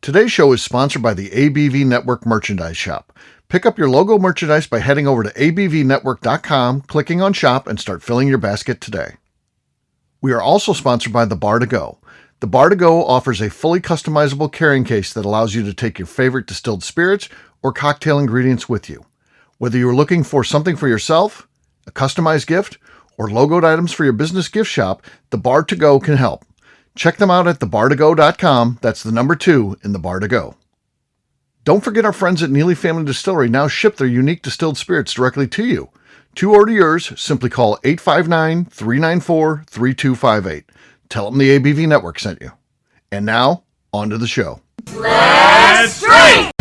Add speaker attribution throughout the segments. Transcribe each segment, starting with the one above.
Speaker 1: Today's show is sponsored by the ABV Network Merchandise Shop. Pick up your logo merchandise by heading over to abvnetwork.com, clicking on Shop, and start filling your basket today. We are also sponsored by the Bar to Go. The Bar to Go offers a fully customizable carrying case that allows you to take your favorite distilled spirits or cocktail ingredients with you. Whether you're looking for something for yourself, a customized gift, or logoed items for your business gift shop, the Bar to Go can help. Check them out at thebar2go.com. That's the number 2 in the Bar to Go. Don't forget our friends at Neely Family Distillery now ship their unique distilled spirits directly to you. To order yours, simply call 859-394-3258. Tell them the ABV Network sent you. And now, on to the show.
Speaker 2: Let's drink!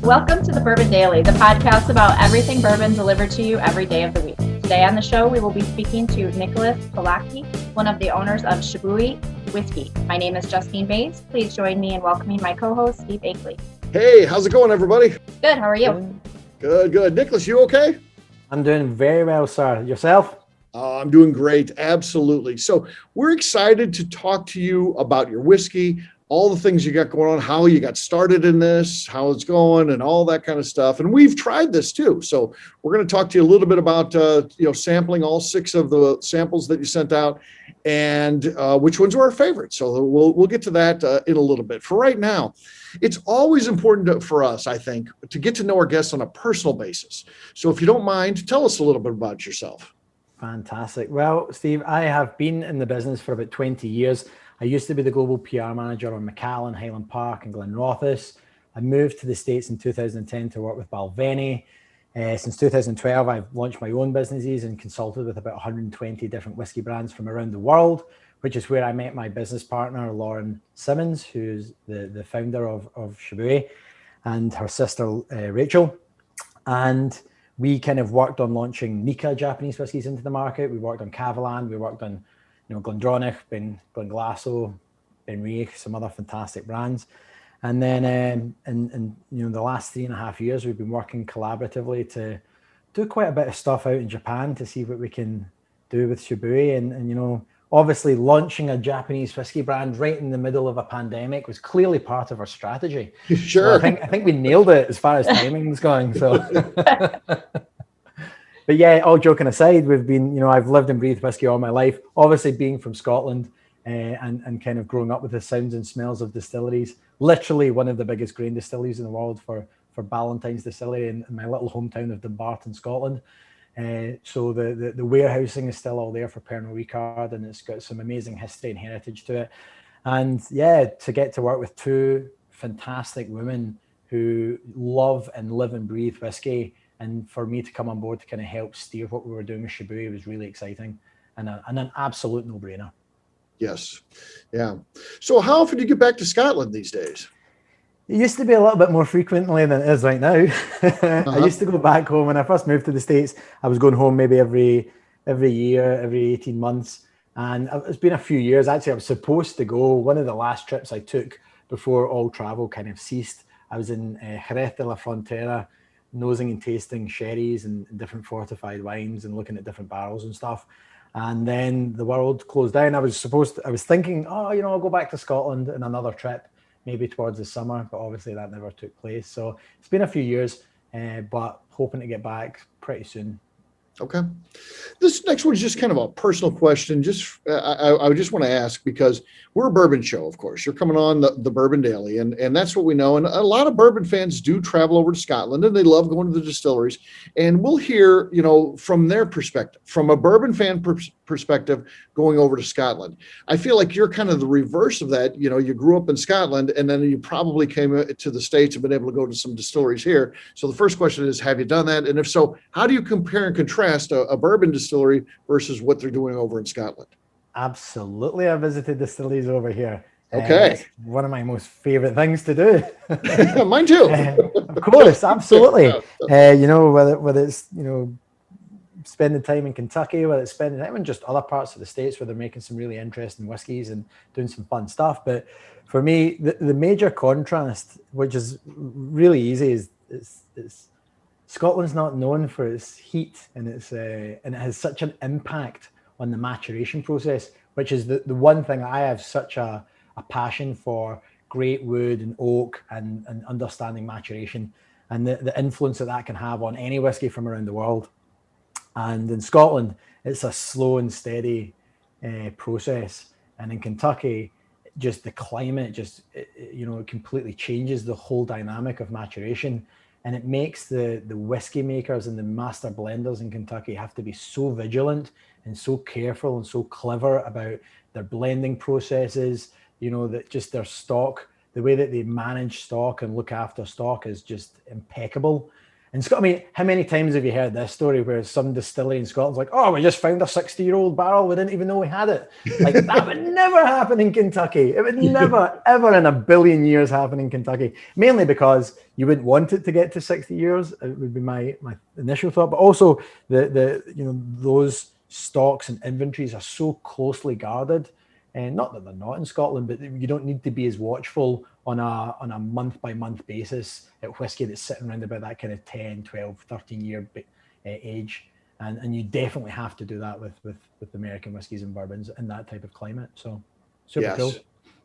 Speaker 3: Welcome to the Bourbon Daily, the podcast about everything bourbon delivered to you every day of the week. Today on the show, we will be speaking to Nicholas Pollacchi, one of the owners of Shibui Whisky. My name is Justine Bays. Please join me in welcoming my co-host, Steve Akeley.
Speaker 1: Hey, how's it going, everybody?
Speaker 3: Good, how are you?
Speaker 1: Good. Nicholas, you okay?
Speaker 4: I'm doing very well, sir. Yourself?
Speaker 1: I'm doing great, absolutely. So we're excited to talk to you about your whiskey, all the things you got going on, how you got started in this, how it's going, and all that kind of stuff. And we've tried this too. So we're going to talk to you a little bit about, sampling all 6 of the samples that you sent out and which ones were our favorites. So we'll get to that in a little bit. For right now, it's always important for us, I think, to get to know our guests on a personal basis. So if you don't mind, tell us a little bit about yourself.
Speaker 4: Fantastic. Well, Steve, I have been in the business for about 20 years. I used to be the global PR manager on McAllen, Highland Park, and Glenrothes. I moved to the States in 2010 to work with Balvenie. Since 2012, I've launched my own businesses and consulted with about 120 different whiskey brands from around the world, which is where I met my business partner, Lauren Simmons, who's the founder of Shibui, and her sister, Rachel. And we kind of worked on launching Nika Japanese whiskies into the market. We worked on Kavalan. We worked on Glendronach, Glenglasso, Benriach, some other fantastic brands. And then in the last 3.5 years, we've been working collaboratively to do quite a bit of stuff out in Japan to see what we can do with Shibui. And obviously launching a Japanese whiskey brand right in the middle of a pandemic was clearly part of our strategy.
Speaker 1: Sure.
Speaker 4: So I think we nailed it as far as timing was going. So But yeah, all joking aside, we've been, I've lived and breathed whiskey all my life. Obviously, being from Scotland and kind of growing up with the sounds and smells of distilleries. Literally one of the biggest grain distilleries in the world for Ballantine's Distillery in my little hometown of Dumbarton, Scotland. So the warehousing is still all there for Pernod Ricard, and it's got some amazing history and heritage to it. And yeah, to get to work with 2 fantastic women who love and live and breathe whiskey, and for me to come on board to kind of help steer what we were doing with Shibui was really exciting and an absolute no-brainer.
Speaker 1: Yes. Yeah. So how often do you get back to Scotland these days?
Speaker 4: It used to be a little bit more frequently than it is right now. I used to go back home. When I first moved to the States, I was going home maybe every year, every 18 months. And it's been a few years. Actually, I was supposed to go. One of the last trips I took before all travel kind of ceased, I was in Jerez de la Frontera, nosing and tasting sherries and different fortified wines and looking at different barrels and stuff. And then the world closed down. I was thinking, I'll go back to Scotland in another trip, maybe towards the summer, but obviously that never took place. So it's been a few years, but hoping to get back pretty soon.
Speaker 1: Okay. This next one is just kind of a personal question. I just want to ask, because we're a bourbon show, of course. You're coming on the Bourbon Daily, and that's what we know. And a lot of bourbon fans do travel over to Scotland, and they love going to the distilleries. And we'll hear, from their perspective, from a bourbon fan perspective, going over to Scotland. I feel like you're kind of the reverse of that. You grew up in Scotland, and then you probably came to the States and been able to go to some distilleries here. So the first question is, have you done that? And if so, how do you compare and contrast a bourbon distillery versus what they're doing over in Scotland?
Speaker 4: Absolutely. I visited distilleries over here.
Speaker 1: Okay.
Speaker 4: It's one of my most favorite things to do.
Speaker 1: Mine too.
Speaker 4: Of course, absolutely. Whether it's, spending time in Kentucky, whether it's spending time in just other parts of the States where they're making some really interesting whiskeys and doing some fun stuff. But for me, the major contrast, which is really easy, is Scotland's not known for its heat, and it has such an impact on the maturation process, which is the one thing I have such a passion for: great wood and oak and understanding maturation and the influence that can have on any whiskey from around the world. And in Scotland, it's a slow and steady process. And in Kentucky, just the climate it completely changes the whole dynamic of maturation. And it makes the whiskey makers and the master blenders in Kentucky have to be so vigilant and so careful and so clever about their blending processes, that just their stock, the way that they manage stock and look after stock is just impeccable. And how many times have you heard this story where some distillery in Scotland's like, oh, we just found a 60-year-old barrel, we didn't even know we had it. Like, that would never happen in Kentucky. It would never, ever in a billion years happen in Kentucky. Mainly because you wouldn't want it to get to 60 years. It would be my initial thought. But also those stocks and inventories are so closely guarded. And not that they're not in Scotland, but you don't need to be as watchful on a month-by-month basis at whiskey that's sitting around about that kind of 10, 12, 13-year age. And you definitely have to do that with American whiskies and bourbons in that type of climate. So super cool.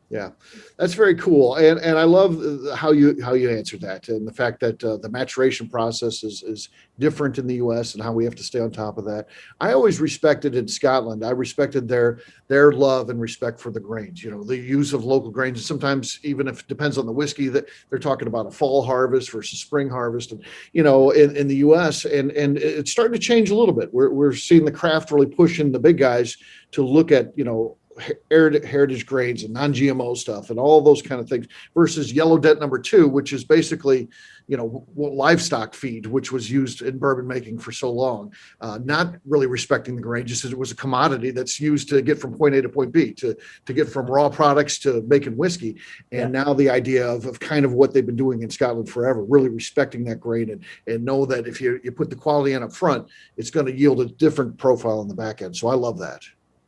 Speaker 5: Yeah, that's very cool, and I love how you answered that, and the fact that the maturation process is different in the U.S. and how we have to stay on top of that. I always respected in Scotland. I respected their love and respect for the grains. The use of local grains, and sometimes even if it depends on the whiskey, that they're talking about a fall harvest versus spring harvest, and in the U.S. and it's starting to change a little bit. We're seeing the craft really pushing the big guys to look at heritage grains and non-GMO stuff and all those kind of things versus yellow dent number 2, which is basically, livestock feed, which was used in bourbon making for so long, not really respecting the grain, just as it was a commodity that's used to get from point A to point B, to get from raw products to making whiskey. And now the idea of kind of what they've been doing in Scotland forever, really respecting that grain and know that if you put the quality in up front, it's going to yield a different profile on the back end. So I love that.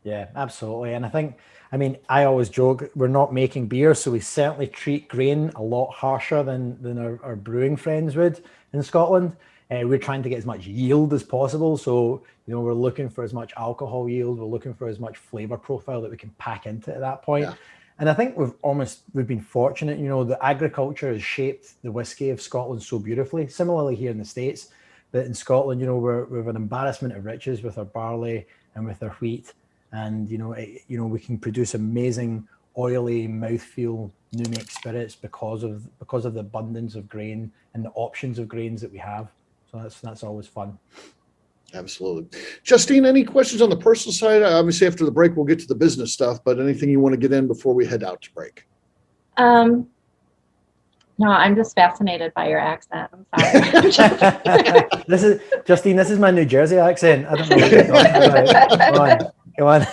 Speaker 4: Yeah, absolutely. And I always joke, we're not making beer, so we certainly treat grain a lot harsher than our brewing friends would in Scotland. We're trying to get as much yield as possible. So, we're looking for as much alcohol yield. We're looking for as much flavor profile that we can pack into at that point. Yeah. And I think we've been fortunate, the agriculture has shaped the whiskey of Scotland so beautifully. Similarly here in the States, but in Scotland, we're an embarrassment of riches with our barley and with our wheat. And, we can produce amazing, oily, mouthfeel, new make spirits because of the abundance of grain and the options of grains that we have. So that's always fun.
Speaker 5: Absolutely. Justine, any questions on the personal side? Obviously, after the break, we'll get to the business stuff, but anything you want to get in before we head out to break?
Speaker 3: No, I'm just fascinated by your accent. I'm sorry.
Speaker 4: Justine, this is my New Jersey accent. I don't know what you're talking about. Come on.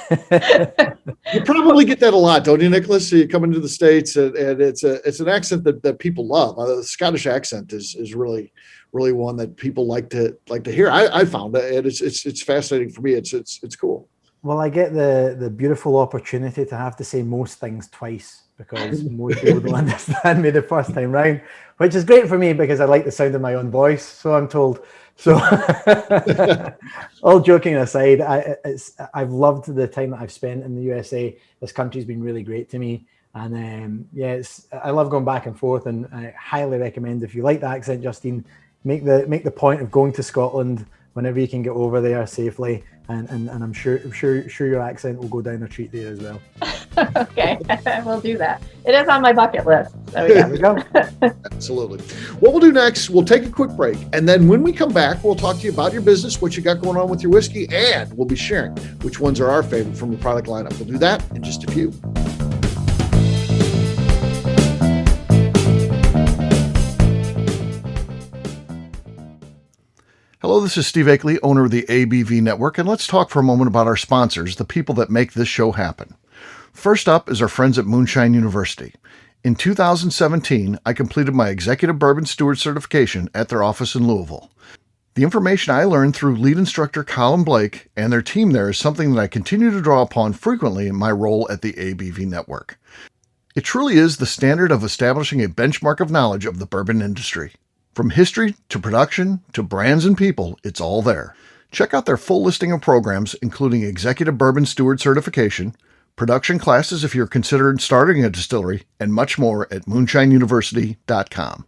Speaker 5: You probably get that a lot, don't you, Nicholas? So you come into the States, and it's an accent that people love. The Scottish accent is really one that people like to hear. I found it, and it's fascinating for me. It's cool.
Speaker 4: Well, I get the beautiful opportunity to have to say most things twice because most people don't understand me the first time round, which is great for me because I like the sound of my own voice. So I'm told. So, all joking aside, I've loved the time that I've spent in the USA. This country's been really great to me, and I love going back and forth. And I highly recommend, if you like the accent, Justine, make the point of going to Scotland whenever you can get over there safely, and I'm sure your accent will go down a treat there as well.
Speaker 3: Okay, we'll do that. It is on my bucket list. So yeah.
Speaker 4: There we go.
Speaker 5: Absolutely. What we'll do next, we'll take a quick break, and then when we come back, we'll talk to you about your business, what you got going on with your whiskey, and we'll be sharing which ones are our favorite from the product lineup. We'll do that in just a few.
Speaker 1: Hello, this is Steve Akeley, owner of the ABV Network, and let's talk for a moment about our sponsors, the people that make this show happen. First up is our friends at Moonshine University. In 2017, I completed my Executive Bourbon Steward certification at their office in Louisville. The information I learned through lead instructor Colin Blake and their team there is something that I continue to draw upon frequently in my role at the ABV Network. It truly is the standard of establishing a benchmark of knowledge of the bourbon industry. From history to production to brands and people, it's all there. Check out their full listing of programs, including Executive Bourbon Steward Certification, production classes if you're considering starting a distillery, and much more at moonshineuniversity.com.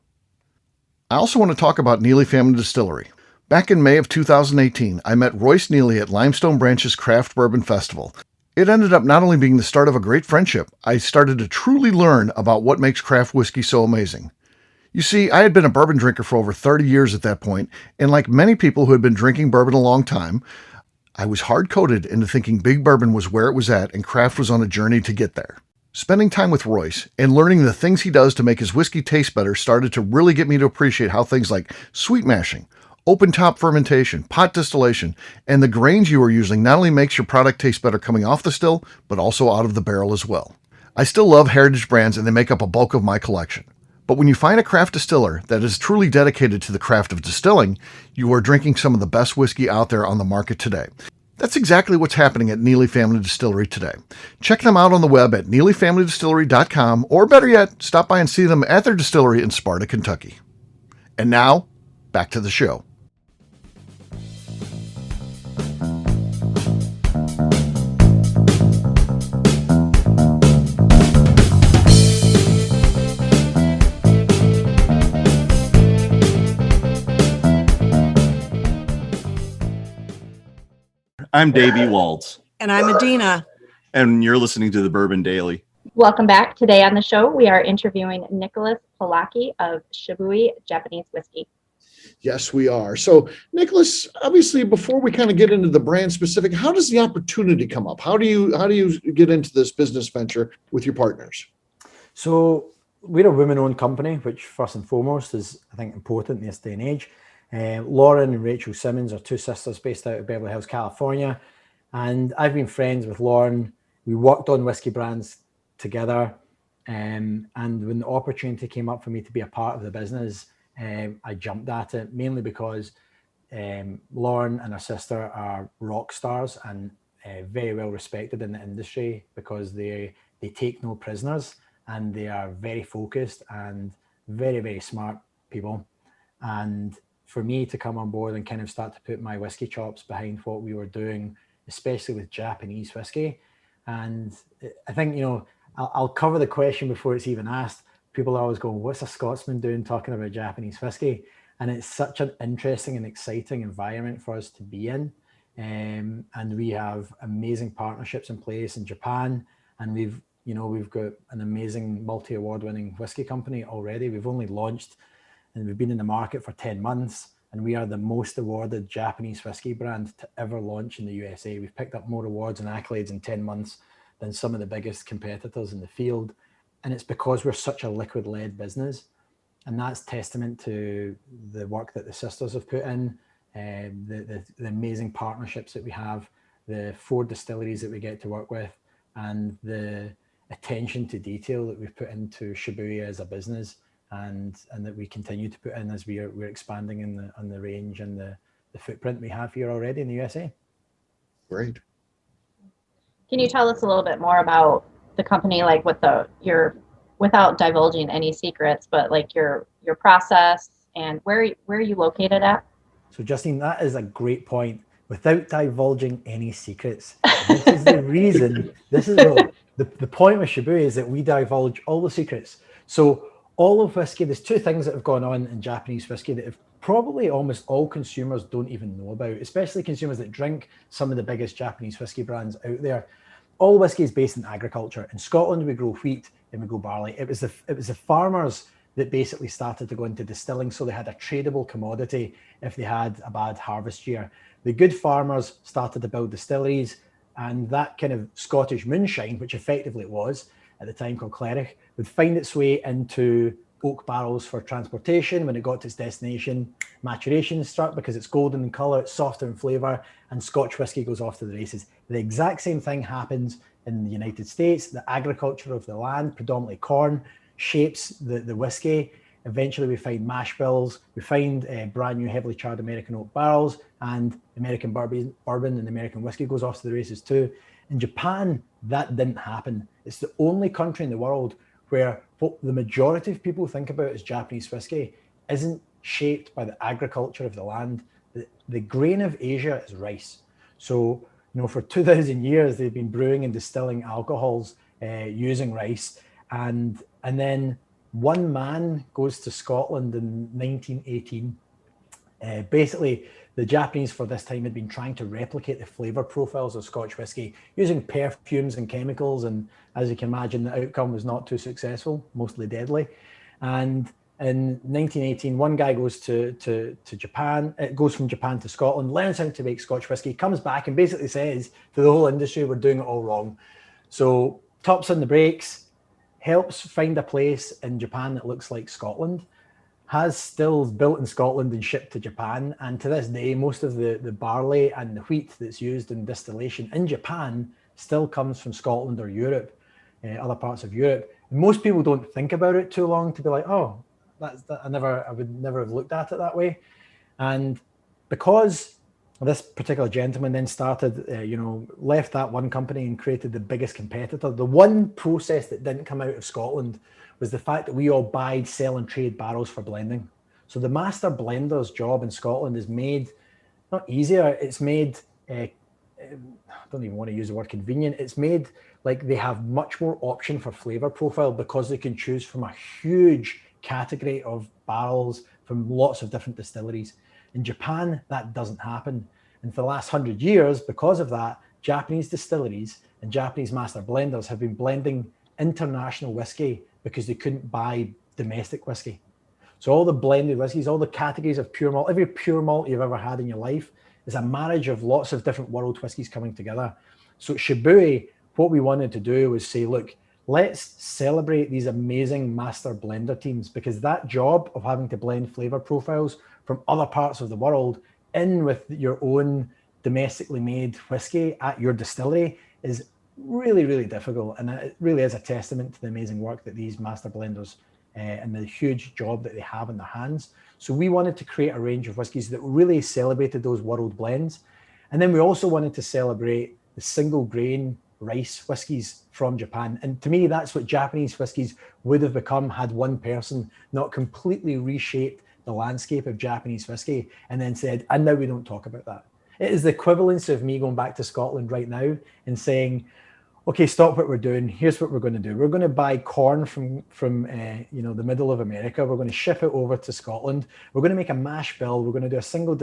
Speaker 1: I also want to talk about Neely Family Distillery. Back in May of 2018, I met Royce Neely at Limestone Branch's Craft Bourbon Festival. It ended up not only being the start of a great friendship, I started to truly learn about what makes craft whiskey so amazing. You see, I had been a bourbon drinker for over 30 years at that point, and like many people who had been drinking bourbon a long time, I was hard-coded into thinking big bourbon was where it was at and craft was on a journey to get there. Spending time with Royce and learning the things he does to make his whiskey taste better started to really get me to appreciate how things like sweet mashing, open top fermentation, pot distillation, and the grains you are using not only makes your product taste better coming off the still, but also out of the barrel as well. I still love heritage brands and they make up a bulk of my collection. But when you find a craft distiller that is truly dedicated to the craft of distilling, you are drinking some of the best whiskey out there on the market today. That's exactly what's happening at Neely Family Distillery today. Check them out on the web at neelyfamilydistillery.com, or better yet, stop by and see them at their distillery in Sparta, Kentucky. And now, back to the show.
Speaker 6: I'm Davey Waltz.
Speaker 2: And I'm Adina.
Speaker 6: And you're listening to the Bourbon Daily.
Speaker 3: Welcome back. Today on the show, we are interviewing Nicholas Pollacchi of Shibui Japanese Whiskey.
Speaker 5: Yes, we are. So, Nicholas, obviously, before we kind of get into the brand specific, how does the opportunity come up? How do you get into this business venture with your partners?
Speaker 4: So we're a women-owned company, which first and foremost is, I think, important in this day and age. Lauren and Rachel Simmons are two sisters based out of Beverly Hills, California. And I've been friends with Lauren. We worked on whiskey brands together. And when the opportunity came up for me to be a part of the business, I jumped at it, mainly because Lauren and her sister are rock stars and very well respected in the industry because they take no prisoners and they are very focused and very, very smart people. And for me to come on board and kind of start to put my whiskey chops behind what we were doing, especially with Japanese whiskey. And I think, I'll cover the question before it's even asked. People are always going, what's a Scotsman doing talking about Japanese whiskey? And it's such an interesting and exciting environment for us to be in. And we have amazing partnerships in place in Japan. And we've got an amazing multi-award winning whiskey company already. We've only launched and we've been in the market for 10 months. And we are the most awarded Japanese whiskey brand to ever launch in the USA. We've picked up more awards and accolades in 10 months than some of the biggest competitors in the field. And it's because we're such a liquid-led business. And that's testament to the work that the sisters have put in, the amazing partnerships that we have, the 4 distilleries that we get to work with, and the attention to detail that we've put into Shibui as a business, and that we continue to put in as we're expanding on the range and the footprint we have here already in the USA.
Speaker 5: Great.
Speaker 3: Can you tell us a little bit more about the company, like without divulging any secrets, but like your process and where are you located at?
Speaker 4: So Justine, that is a great point. Without divulging any secrets, this is the reason. The point with Shibui is that we divulge all the secrets. So all of whiskey, there's 2 things that have gone on in Japanese whiskey that have probably almost all consumers don't even know about, especially consumers that drink some of the biggest Japanese whiskey brands out there. All whiskey is based in agriculture. In Scotland, we grow wheat and we grow barley. It was the farmers that basically started to go into distilling, so they had a tradable commodity if they had a bad harvest year. The good farmers started to build distilleries, and that kind of Scottish moonshine, which effectively it was at the time called Cleric, would find its way into oak barrels for transportation. When it got to its destination, maturation struck because it's golden in colour, it's softer in flavour, and Scotch whisky goes off to the races. The exact same thing happens in the United States. The agriculture of the land, predominantly corn, shapes the whisky. Eventually, we find mash bills, we find brand new heavily charred American oak barrels, and American bourbon and American whiskey goes off to the races too. In Japan, that didn't happen. It's the only country in the world where what the majority of people think about as Japanese whiskey isn't shaped by the agriculture of the land. The grain of Asia is rice. So, for 2,000 years, they've been brewing and distilling alcohols using rice. And then one man goes to Scotland in 1918. Basically, the Japanese for this time had been trying to replicate the flavor profiles of Scotch whiskey using perfumes and chemicals. And as you can imagine, the outcome was not too successful, mostly deadly. And in 1918, one guy goes to Japan, goes from Japan to Scotland, learns how to make Scotch whiskey, comes back and basically says to the whole industry, we're doing it all wrong. So tops on the brakes, helps find a place in Japan that looks like Scotland, has stills built in Scotland and shipped to Japan. And to this day, most of the barley and the wheat that's used in distillation in Japan still comes from Scotland or Europe, other parts of Europe. And most people don't think about it too long to be like, oh, I would never have looked at it that way. And because this particular gentleman then started, left that one company and created the biggest competitor, the one process that didn't come out of Scotland was the fact that we all buy, sell and trade barrels for blending. So the master blender's job in Scotland is made not easier, it's made, I don't even want to use the word convenient, it's made like they have much more option for flavor profile because they can choose from a huge category of barrels from lots of different distilleries. In Japan, that doesn't happen. And for the last 100 years, because of that, Japanese distilleries and Japanese master blenders have been blending international whiskey because they couldn't buy domestic whiskey. So all the blended whiskeys, all the categories of pure malt, every pure malt you've ever had in your life is a marriage of lots of different world whiskeys coming together. So at Shibui, what we wanted to do was say, look, let's celebrate these amazing master blender teams, because that job of having to blend flavor profiles from other parts of the world in with your own domestically made whiskey at your distillery is really, really difficult. And it really is a testament to the amazing work that these master blenders and the huge job that they have in their hands. So we wanted to create a range of whiskies that really celebrated those world blends. And then we also wanted to celebrate the single grain rice whiskies from Japan. And to me, that's what Japanese whiskies would have become had one person not completely reshaped the landscape of Japanese whiskey and then said, and now we don't talk about that. It is the equivalence of me going back to Scotland right now and saying, okay, stop what we're doing. Here's what we're going to do. We're going to buy corn from the middle of America. We're going to ship it over to Scotland. We're going to make a mash bill. We're going to do a single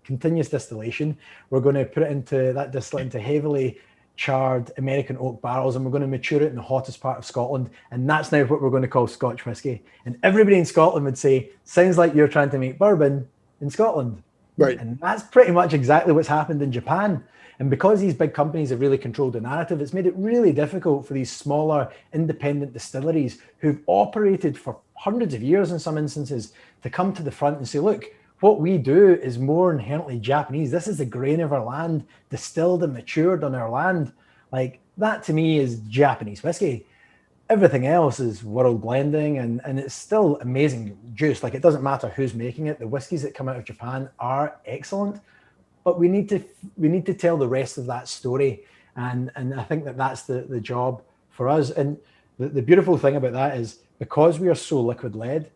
Speaker 4: continuous distillation. We're going to put it into that distillate into heavily charred American oak barrels, and we're going to mature it in the hottest part of Scotland. And that's now what we're going to call Scotch whiskey. And everybody in Scotland would say, sounds like you're trying to make bourbon in Scotland.
Speaker 5: Right.
Speaker 4: And that's pretty much exactly what's happened in Japan. And because these big companies have really controlled the narrative, it's made it really difficult for these smaller independent distilleries who've operated for hundreds of years in some instances to come to the front and say, look, what we do is more inherently Japanese. This is the grain of our land, distilled and matured on our land. Like that to me is Japanese whiskey. Everything else is world blending, and it's still amazing juice. Like it doesn't matter who's making it. The whiskeys that come out of Japan are excellent, but we need to tell the rest of that story. And I think that's the job for us. And the beautiful thing about that is because we are so liquid led,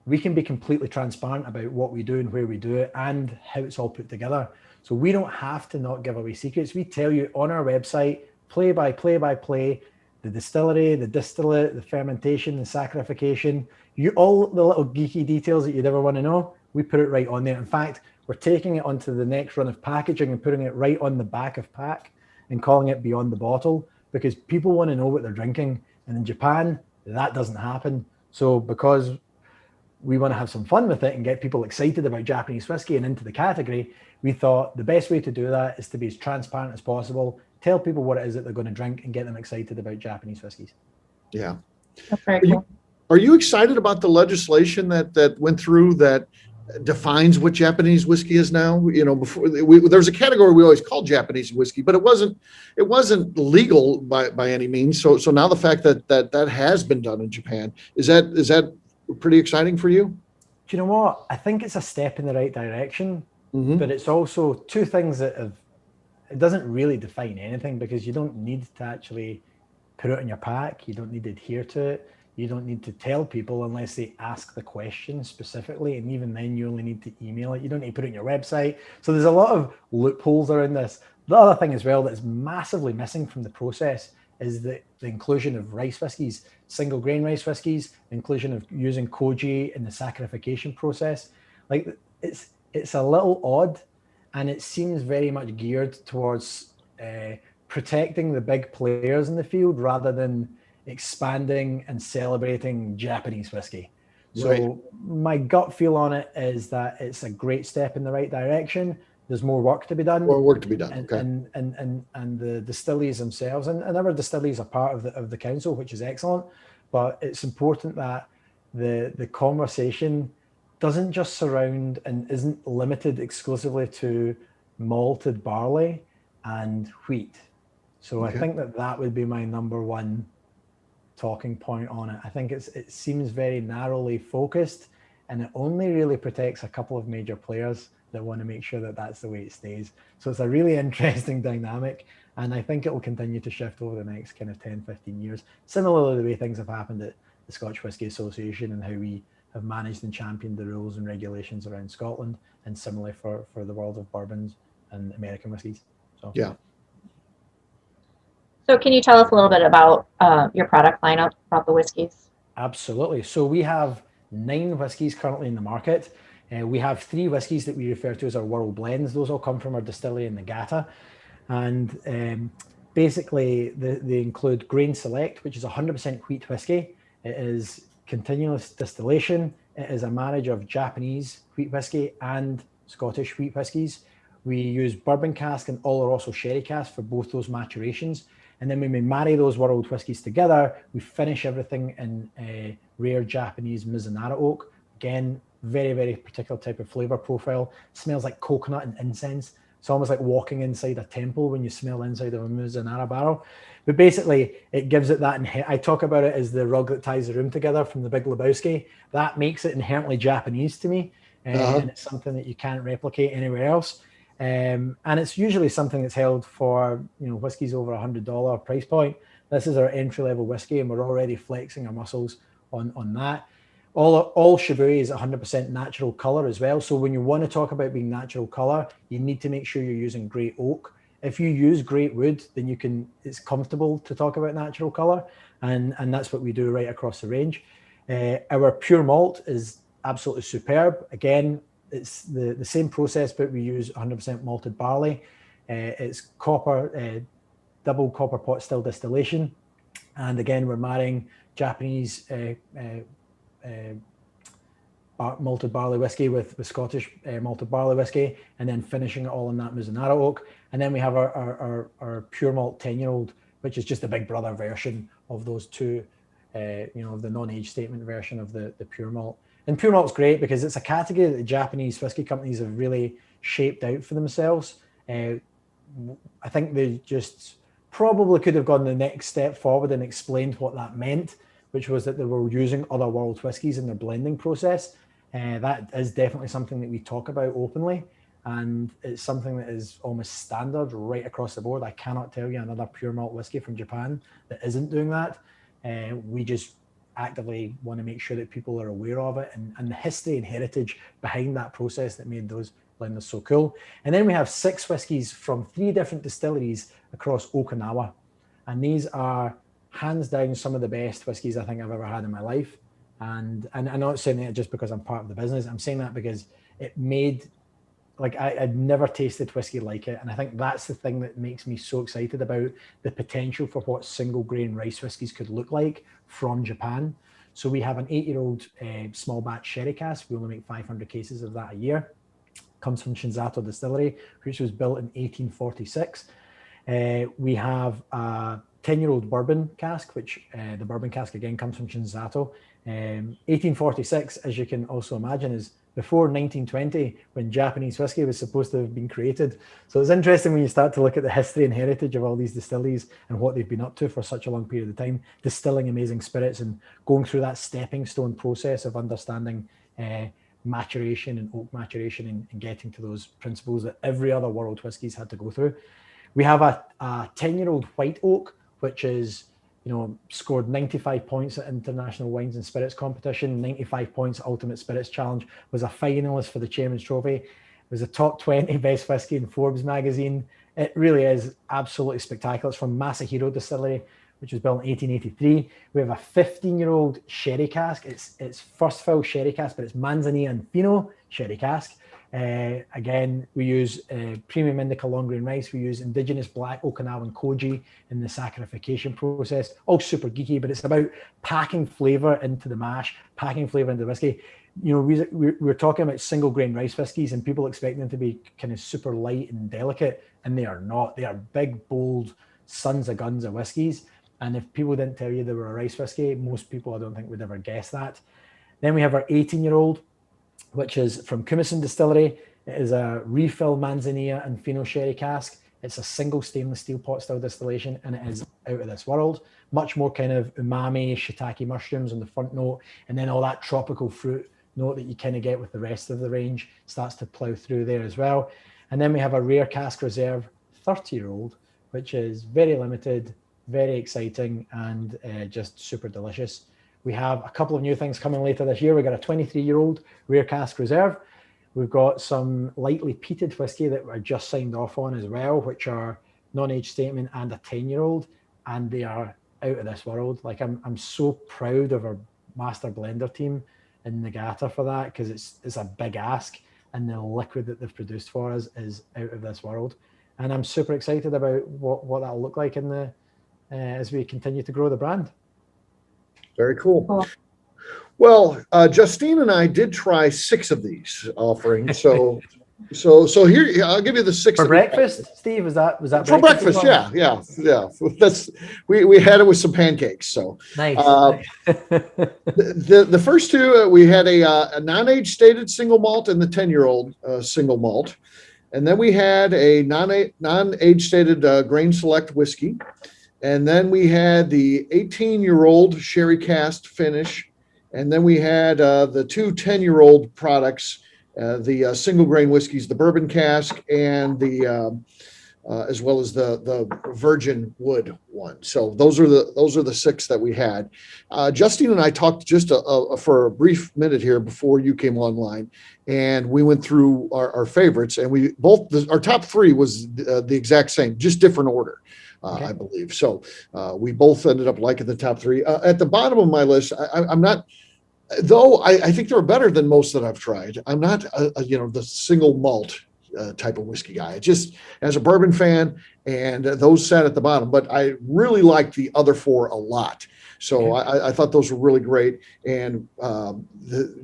Speaker 4: we can be completely transparent about what we do and where we do it and how it's all put together. So we don't have to not give away secrets. We tell you on our website, play by play, the distillery, the distillate, the fermentation, the saccharification, all the little geeky details that you'd ever want to know, we put it right on there. In fact, we're taking it onto the next run of packaging and putting it right on the back of pack and calling it Beyond the Bottle, because people want to know what they're drinking. And in Japan, that doesn't happen. So because we want to have some fun with it and get people excited about Japanese whiskey and into the category, we thought the best way to do that is to be as transparent as possible, tell people what it is that they're going to drink and get them excited about Japanese whiskeys.
Speaker 5: Yeah.
Speaker 3: That's very cool.
Speaker 5: Are you excited about the legislation that went through that defines what Japanese whiskey is now? Before there's a category we always called Japanese whiskey, but it wasn't legal by any means. So now the fact that has been done in Japan, is that pretty exciting for you?
Speaker 4: Do you know what? I think it's a step in the right direction,
Speaker 5: Mm-hmm.
Speaker 4: but it's also two things that it doesn't really define anything, because you don't need to actually put it in your pack. You don't need to adhere to it. You don't need to tell people unless they ask the question specifically. And even then, you only need to email it. You don't need to put it on your website. So there's a lot of loopholes around this. The other thing as well that's massively missing from the process is the inclusion of rice whiskies, single grain rice whiskies, the inclusion of using koji in the saccharification process. Like, it's a little odd, and it seems very much geared towards protecting the big players in the field rather than expanding and celebrating Japanese whiskey. So
Speaker 5: Right.
Speaker 4: my gut feel on it is that it's a great step in the right direction. There's more work to be done.
Speaker 5: More work to be done.
Speaker 4: And,
Speaker 5: Okay.
Speaker 4: and the distilleries themselves, and our distilleries are part of the council, which is excellent. But it's important that the conversation doesn't just surround and isn't limited exclusively to malted barley and wheat. So
Speaker 5: Okay.
Speaker 4: I think that would be my number one talking point on it. I think it seems very narrowly focused, and it only really protects a couple of major players that want to make sure that that's the way it stays. So it's a really interesting dynamic, and I think it will continue to shift over the next kind of 10, 15 years. Similarly, the way things have happened at the Scotch Whisky Association and how we have managed and championed the rules and regulations around Scotland, and similarly for the world of bourbons and American whiskies. So
Speaker 5: Yeah.
Speaker 3: So can you tell us a little bit about your product lineup, about the whiskeys?
Speaker 4: Absolutely. So we have 9 whiskies currently in the market. We have 3 whiskies that we refer to as our world blends. Those all come from our distillery in Nagata. And basically, they include Grain Select, which is 100% wheat whiskey. It is continuous distillation. It is a marriage of Japanese wheat whiskey and Scottish wheat whiskies. We use bourbon cask and Oloroso sherry cask for both those maturations. And then when we marry those world whiskies together, we finish everything in a rare Japanese Mizunara oak. Again, very, very particular type of flavor profile. Smells like coconut and incense. It's almost like walking inside a temple when you smell inside of a Mizunara barrel. But basically, it gives it that. I talk about it as the rug that ties the room together from The Big Lebowski. That makes it inherently Japanese to me. And it's something that you can't replicate anywhere else. And it's usually something that's held for, whiskies over $100 price point. This is our entry-level whiskey, and we're already flexing our muscles on that. All Shibui is 100% natural color as well. So when you want to talk about being natural color, you need to make sure you're using great oak. If you use great wood, then it's comfortable to talk about natural color. And that's what we do right across the range. Our pure malt is absolutely superb. Again, it's the same process, but we use 100% malted barley. It's double copper pot still distillation. And again, we're marrying Japanese malted barley whiskey with Scottish malted barley whiskey, and then finishing it all in that Mizunara oak. And then we have our pure malt 10-year-old, which is just a big brother version of those two, of the non-age statement version of the pure malt. And pure malt's great because it's a category that the Japanese whiskey companies have really shaped out for themselves. I think they just probably could have gone the next step forward and explained what that meant, which was that they were using other world whiskies in their blending process. That is definitely something that we talk about openly, and it's something that is almost standard right across the board. I cannot tell you another pure malt whiskey from Japan that isn't doing that. We just actively want to make sure that people are aware of it and the history and heritage behind that process that made those blenders so cool. And then we have 6 whiskies from 3 different distilleries across Okinawa. And these are hands down some of the best whiskies I think I've ever had in my life. And I'm not saying that just because I'm part of the business. I'm saying that because it made, I'd never tasted whiskey like it. And I think that's the thing that makes me so excited about the potential for what single grain rice whiskies could look like from Japan. So we have an 8-year-old small batch sherry cask. We only make 500 cases of that a year. Comes from Shinzato Distillery, which was built in 1846. We have a 10-year-old bourbon cask, which the bourbon cask again comes from Shinzato. 1846, as you can also imagine, is before 1920, when Japanese whiskey was supposed to have been created. So it's interesting when you start to look at the history and heritage of all these distilleries and what they've been up to for such a long period of time, distilling amazing spirits and going through that stepping stone process of understanding maturation and oak maturation and getting to those principles that every other world whiskies had to go through. We have a 10-year-old white oak, which is, scored 95 points at International Wines and Spirits competition, 95 points at Ultimate Spirits Challenge, was a finalist for the Chairman's Trophy. It was a top 20 best whiskey in Forbes magazine. It really is absolutely spectacular. It's from Masahiro Distillery, which was built in 1883. We have a 15-year-old sherry cask. It's first fill sherry cask, but it's Manzanilla and Fino sherry cask. Again, we use premium indica long grain rice. We use indigenous black Okinawan koji in the saccharification process. All super geeky, but it's about packing flavor into the mash, packing flavor into the whiskey. We're talking about single grain rice whiskies, and people expect them to be kind of super light and delicate, and they are not. They are big, bold sons of guns of whiskies. And if people didn't tell you they were a rice whiskey, most people I don't think would ever guess that. Then we have our 18-year-old, which is from Kumison Distillery. It is a refill Manzanilla and Fino sherry cask. It's a single stainless steel pot still distillation, and it is out of this world. Much more kind of umami, shiitake mushrooms on the front note, and then all that tropical fruit note that you kind of get with the rest of the range starts to plow through there as well. And then we have a rare cask reserve 30-year-old, which is very limited, very exciting, and just super delicious. We have a couple of new things coming later this year. We've got a 23-year-old rare cask reserve. We've got some lightly peated whiskey that we're just signed off on as well, which are non-age statement and a 10-year-old, and they are out of this world. Like I'm so proud of our master blender team in Nagata for that, because it's a big ask, and the liquid that they've produced for us is out of this world. And I'm super excited about what that'll look like in the as we continue to grow the brand.
Speaker 5: Very cool. Well, Justine and I did try 6 of these offerings. So here I'll give you the 6
Speaker 4: for breakfast. Steve, was that
Speaker 5: for breakfast?
Speaker 4: Well?
Speaker 5: Yeah. That's we had it with some pancakes. So
Speaker 4: nice.
Speaker 5: The first 2 we had a non-age stated single malt and the 10-year-old single malt, and then we had a non-age stated grain select whiskey. And then we had the 18-year-old sherry cask finish. And then we had the 2 10-year-old products, the single grain whiskeys, the bourbon cask, and the as well as the virgin wood one. So those are the 6 that we had. Justine and I talked just for a brief minute here before you came online, and we went through our favorites, and our top 3 was the exact same, just different order. Okay. I believe. So we both ended up liking the top 3. At the bottom of my list, I'm not, though I think they're better than most that I've tried. I'm not, the single malt type of whiskey guy. Just as a bourbon fan, and those sat at the bottom. But I really liked the other 4 a lot. So okay. I thought those were really great. And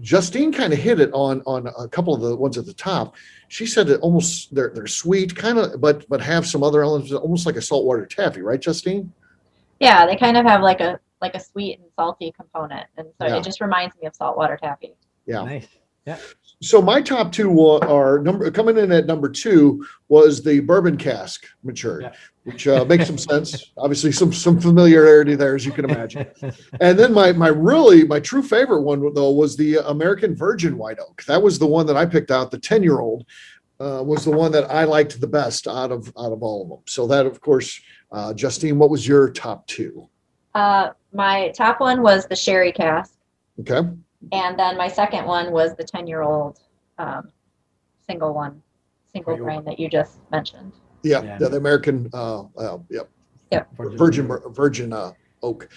Speaker 5: Justine kind of hit it on a couple of the ones at the top. She said that almost they're sweet, kind of, but have some other elements, almost like a saltwater taffy, right, Justine?
Speaker 3: Yeah, they kind of have like a sweet and salty component, and so it just reminds me of saltwater taffy.
Speaker 5: Yeah,
Speaker 4: nice. Yeah.
Speaker 5: So my top 2 are coming in at number 2 was the bourbon cask matured, which makes some sense. Obviously, some familiarity there, as you can imagine. And then my true favorite one though was the American Virgin White Oak. That was the one that I picked out. The 10-year-old was the one that I liked the best out of all of them. So that, of course, Justine, what was your top 2?
Speaker 3: My top one was the sherry cask.
Speaker 5: Okay.
Speaker 3: And then my second one was the 10-year-old single grain that you just mentioned.
Speaker 5: Yeah. The American, Virgin oak.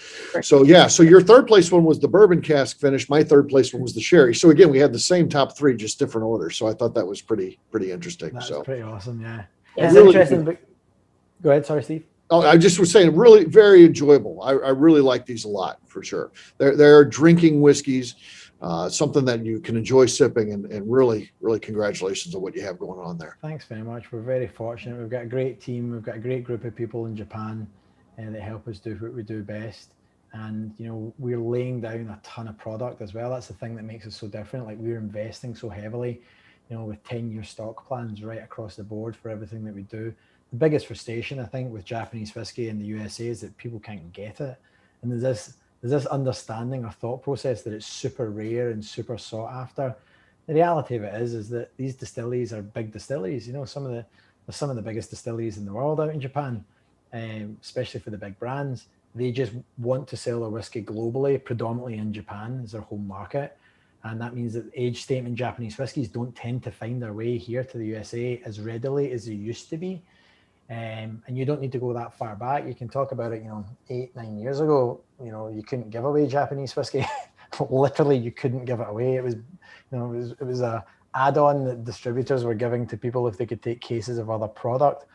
Speaker 5: So your third place one was the bourbon cask finish. My third place one was the sherry. So again, we had the same top 3, just different orders. So I thought that was pretty interesting.
Speaker 4: That's
Speaker 5: so
Speaker 4: pretty awesome. Yeah.
Speaker 3: It's
Speaker 5: really
Speaker 4: interesting. But go ahead. Sorry, Steve.
Speaker 5: Oh, I just was saying, really very enjoyable. I really like these a lot, for sure. They're drinking whiskeys, something that you can enjoy sipping, and really, really congratulations on what you have going on there.
Speaker 4: Thanks very much. We're very fortunate. We've got a great team. We've got a great group of people in Japan. that help us do what we do best. And, we're laying down a ton of product as well. That's the thing that makes us so different. Like, we're investing so heavily, with 10-year stock plans right across the board for everything that we do. The biggest frustration, I think, with Japanese whiskey in the USA is that people can't get it. And there's this understanding or thought process that it's super rare and super sought after. The reality of it is that these distilleries are big distilleries. Some of the biggest distilleries in the world out in Japan, especially for the big brands. They just want to sell their whiskey globally, predominantly in Japan as their home market. And that means that age statement Japanese whiskies don't tend to find their way here to the USA as readily as they used to be. And you don't need to go that far back. You can talk about it, 8-9 years ago, you couldn't give away Japanese whiskey. Literally, you couldn't give it away. It was a add-on that distributors were giving to people if they could take cases of other product.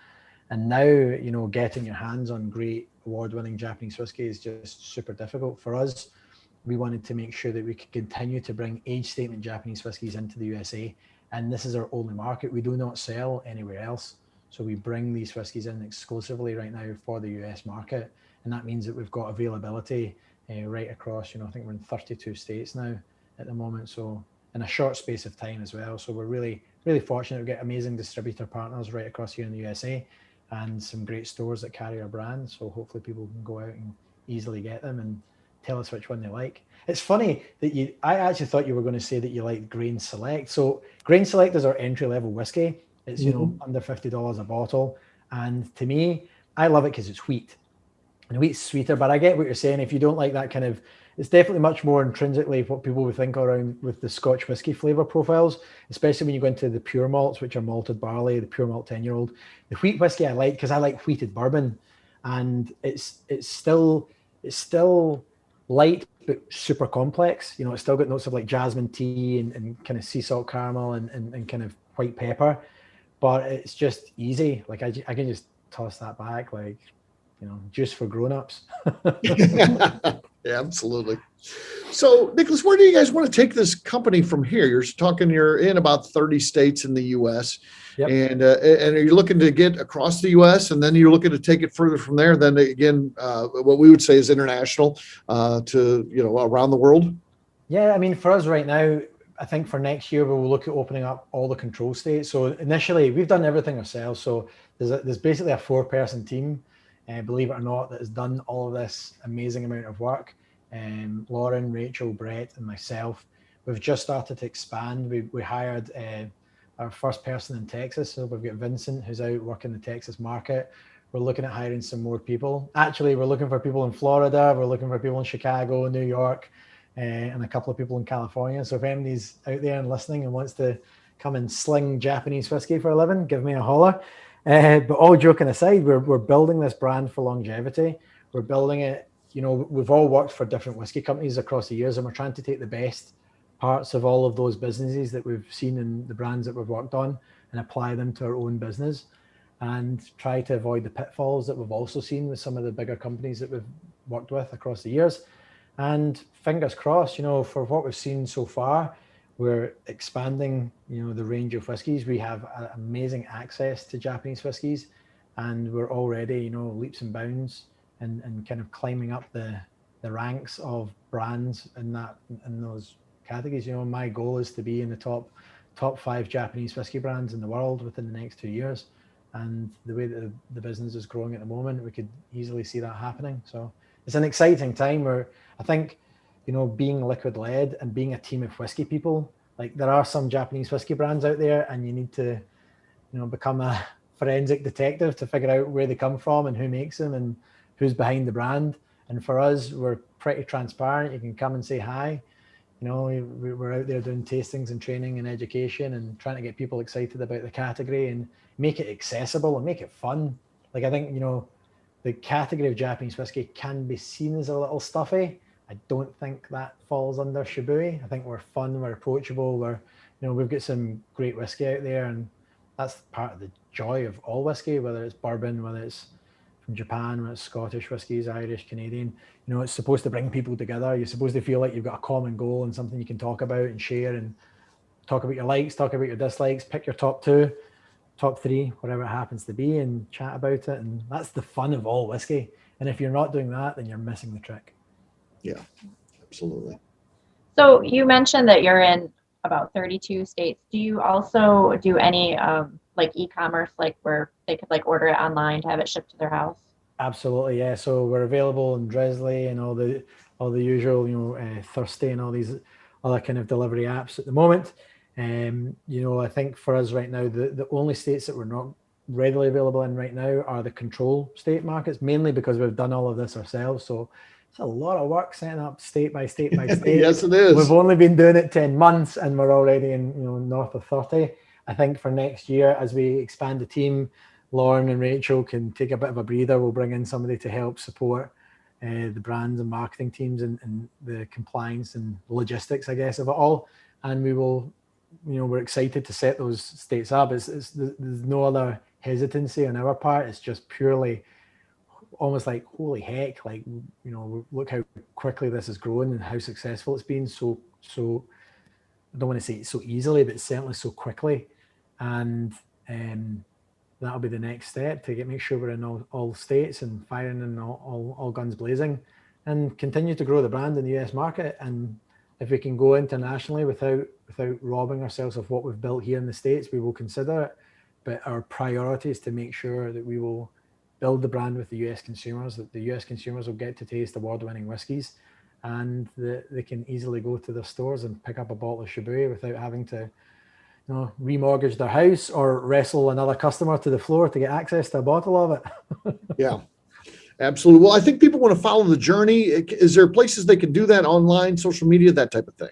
Speaker 4: And now, getting your hands on great award-winning Japanese whiskey is just super difficult. For us, we wanted to make sure that we could continue to bring age statement Japanese whiskies into the USA. And this is our only market. We do not sell anywhere else. So we bring these whiskies in exclusively right now for the US market. And that means that we've got availability right across, I think we're in 32 states now at the moment. So in a short space of time as well. So we're really, really fortunate to get amazing distributor partners right across here in the USA and some great stores that carry our brand. So hopefully people can go out and easily get them and tell us which one they like. It's funny that I actually thought you were going to say that you liked Grain Select. So Grain Select is our entry level whiskey. It's, under $50 a bottle. And to me, I love it because it's wheat. And wheat's sweeter, but I get what you're saying. If you don't like that kind of, it's definitely much more intrinsically what people would think around with the Scotch whiskey flavor profiles, especially when you go into the pure malts, which are malted barley, the pure malt 10-year-old. The wheat whiskey I like because I like wheated bourbon. And it's still light, but super complex. It's still got notes of like jasmine tea and kind of sea salt caramel and kind of white pepper. But it's just easy. Like I can just toss that back, like, juice for grown-ups.
Speaker 5: Yeah, absolutely. So, Nicholas, where do you guys want to take this company from here? You're in about 30 states in the U.S. Yep. And are you looking to get across the U.S. and then you're looking to take it further from there? Then again, what we would say is international to around the world. Yeah,
Speaker 4: I mean, for us right now, I think for next year, we'll look at opening up all the control states. So initially, we've done everything ourselves. So there's basically a 4-person team, believe it or not, that has done all of this amazing amount of work. Lauren, Rachel, Brett, and myself. We've just started to expand. We hired our first person in Texas. So we've got Vincent, who's out working the Texas market. We're looking at hiring some more people. Actually, we're looking for people in Florida. We're looking for people in Chicago, New York, and a couple of people in California. So if anybody's out there and listening and wants to come and sling Japanese whiskey for a living, give me a holler. But all joking aside, we're building this brand for longevity. We're building it, we've all worked for different whiskey companies across the years, and we're trying to take the best parts of all of those businesses that we've seen in the brands that we've worked on and apply them to our own business and try to avoid the pitfalls that we've also seen with some of the bigger companies that we've worked with across the years. And fingers crossed, for what we've seen so far, we're expanding, the range of whiskies. We have amazing access to Japanese whiskies, and we're already, leaps and bounds and kind of climbing up the ranks of brands in those categories. My goal is to be in the top 5 Japanese whiskey brands in the world within the next 2 years. And the way that the business is growing at the moment, we could easily see that happening. So it's an exciting time where I think, being liquid led and being a team of whiskey people, like there are some Japanese whiskey brands out there and you need to, become a forensic detective to figure out where they come from and who makes them and who's behind the brand. And for us, we're pretty transparent. You can come and say hi. We're out there doing tastings and training and education and trying to get people excited about the category and make it accessible and make it fun. Like I think, the category of Japanese whiskey can be seen as a little stuffy. I don't think that falls under Shibui. I think we're fun, we're approachable, we've got some great whiskey out there, and that's part of the joy of all whiskey, whether it's bourbon, whether it's from Japan, whether it's Scottish whiskies, Irish, Canadian. It's supposed to bring people together. You're supposed to feel like you've got a common goal and something you can talk about and share and talk about your likes, talk about your dislikes, pick your top 2, top 3, whatever it happens to be, and chat about it. And that's the fun of all whiskey. And if you're not doing that, then you're missing the trick.
Speaker 5: Yeah, absolutely.
Speaker 3: So you mentioned that you're in about 32 states. Do you also do any like e-commerce, like where they could like order it online to have it shipped to their house?
Speaker 4: Absolutely, yeah. So we're available in Drizly and all the usual, Thirsty and all these other kind of delivery apps at the moment. I think for us right now, the only states that we're not readily available in right now are the control state markets, mainly because we've done all of this ourselves. So it's a lot of work setting up state by state by state.
Speaker 5: Yes, it is.
Speaker 4: We've only been doing it 10 months and we're already in north of 30. I think for next year, as we expand the team, Lauren and Rachel can take a bit of a breather. We'll bring in somebody to help support the brands and marketing teams and the compliance and logistics, I guess, of it all. And we will, we're excited to set those states up. There's no other hesitancy on our part. It's just purely almost like, holy heck, like, look how quickly this is growing and how successful it's been. So I don't want to say it so easily, but certainly so quickly. And that'll be the next step to make sure we're in all states and firing in all guns blazing, and continue to grow the brand in the US market. And if we can go internationally without robbing ourselves of what we've built here in the States, we will consider it. But our priority is to make sure that we will build the brand with the US consumers, that the US consumers will get to taste award-winning whiskies, and that they can easily go to their stores and pick up a bottle of Shibui without having to remortgage their house or wrestle another customer to the floor to get access to a bottle of it.
Speaker 5: Yeah, absolutely. Well, I think people want to follow the journey. Is there places they can do that online, social media, that type of thing?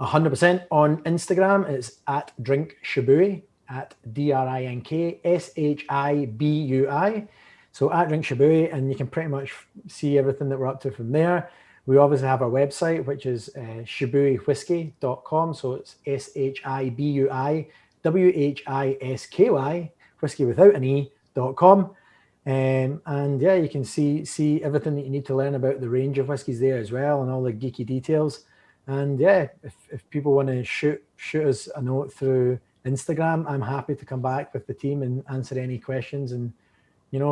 Speaker 4: 100% on Instagram. It's at Drink Shibui, at DRINK SHIBUI. So at Drink Shibui, and you can pretty much see everything that we're up to from there. We obviously have our website, which is shibuiwhisky.com. So it's SHIBUI WHISKY, whiskey without an E.com. And yeah, you can see everything that you need to learn about the range of whiskies there as well, and all the geeky details. And yeah, if people want to shoot us a note through Instagram, I'm happy to come back with the team and answer any questions. And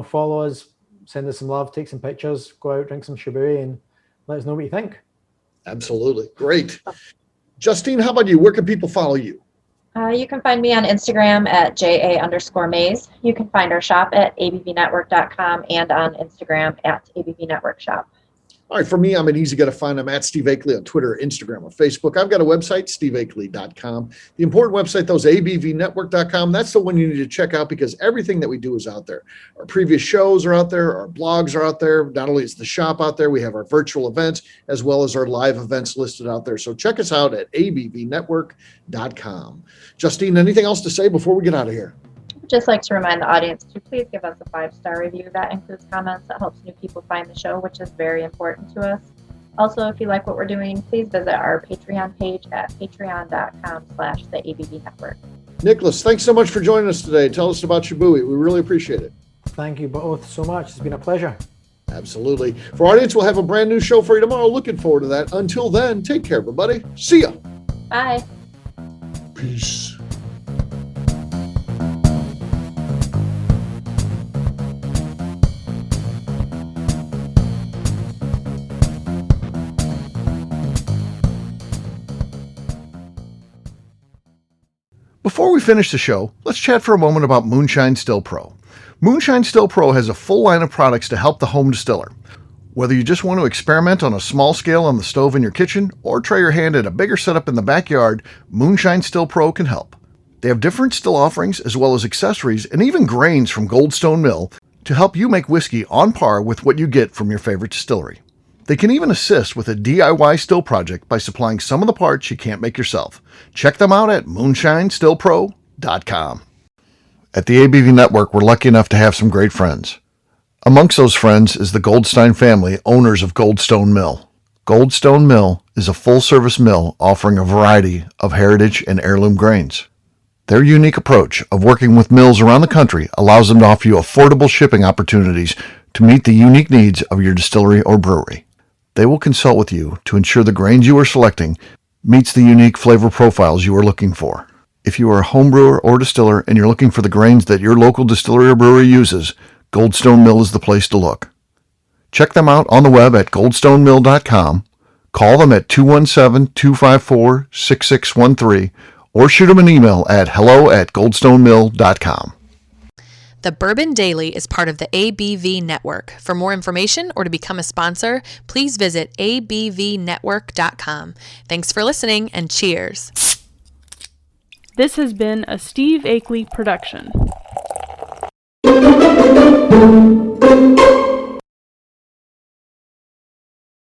Speaker 4: follow us, send us some love, take some pictures, go out, drink some Shibui, and let us know what you think.
Speaker 5: Absolutely. Great. Justine, how about you? Where can people follow you?
Speaker 3: You can find me on Instagram at JA_Mays. You can find our shop at abvnetwork.com and on Instagram at abvnetworkshop.
Speaker 5: All right, for me, I'm an easy guy to find. I'm at Steve Akeley on Twitter, Instagram, or Facebook. I've got a website, steveakeley.com. The important website, though, is abvnetwork.com. That's the one you need to check out because everything that we do is out there. Our previous shows are out there. Our blogs are out there. Not only is the shop out there, we have our virtual events as well as our live events listed out there. So check us out at abvnetwork.com. Justine, anything else to say before we get out of here?
Speaker 3: Just like to remind the audience to please give us a 5-star review. That includes comments that helps new people find the show, which is very important to us. Also, if you like what we're doing, please visit our Patreon page at patreon.com/theABVNetwork.
Speaker 5: Nicholas, thanks so much for joining us today. Tell us about Shibui. We really appreciate it.
Speaker 4: Thank you both so much. It's been a pleasure.
Speaker 5: Absolutely. For our audience, we'll have a brand new show for you tomorrow. Looking forward to that. Until then, take care, everybody. See ya.
Speaker 3: Bye.
Speaker 5: Peace.
Speaker 1: Before we finish the show, let's chat for a moment about Moonshine Still Pro. Moonshine Still Pro has a full line of products to help the home distiller. Whether you just want to experiment on a small scale on the stove in your kitchen or try your hand at a bigger setup in the backyard, Moonshine Still Pro can help. They have different still offerings as well as accessories and even grains from Goldstone Mill to help you make whiskey on par with what you get from your favorite distillery. They can even assist with a DIY still project by supplying some of the parts you can't make yourself. Check them out at moonshinestillpro.com. At the ABV Network, we're lucky enough to have some great friends. Amongst those friends is the Goldstein family, owners of Goldstone Mill. Goldstone Mill is a full-service mill offering a variety of heritage and heirloom grains. Their unique approach of working with mills around the country allows them to offer you affordable shipping opportunities to meet the unique needs of your distillery or brewery. They will consult with you to ensure the grains you are selecting meets the unique flavor profiles you are looking for. If you are a home brewer or distiller and you're looking for the grains that your local distillery or brewery uses, Goldstone Mill is the place to look. Check them out on the web at goldstonemill.com. Call them at 217-254-6613 or shoot them an email at hello@goldstonemill.com.
Speaker 7: The Bourbon Daily is part of the ABV Network. For more information or to become a sponsor, please visit abvnetwork.com. Thanks for listening and cheers.
Speaker 8: This has been a Steve Akeley production.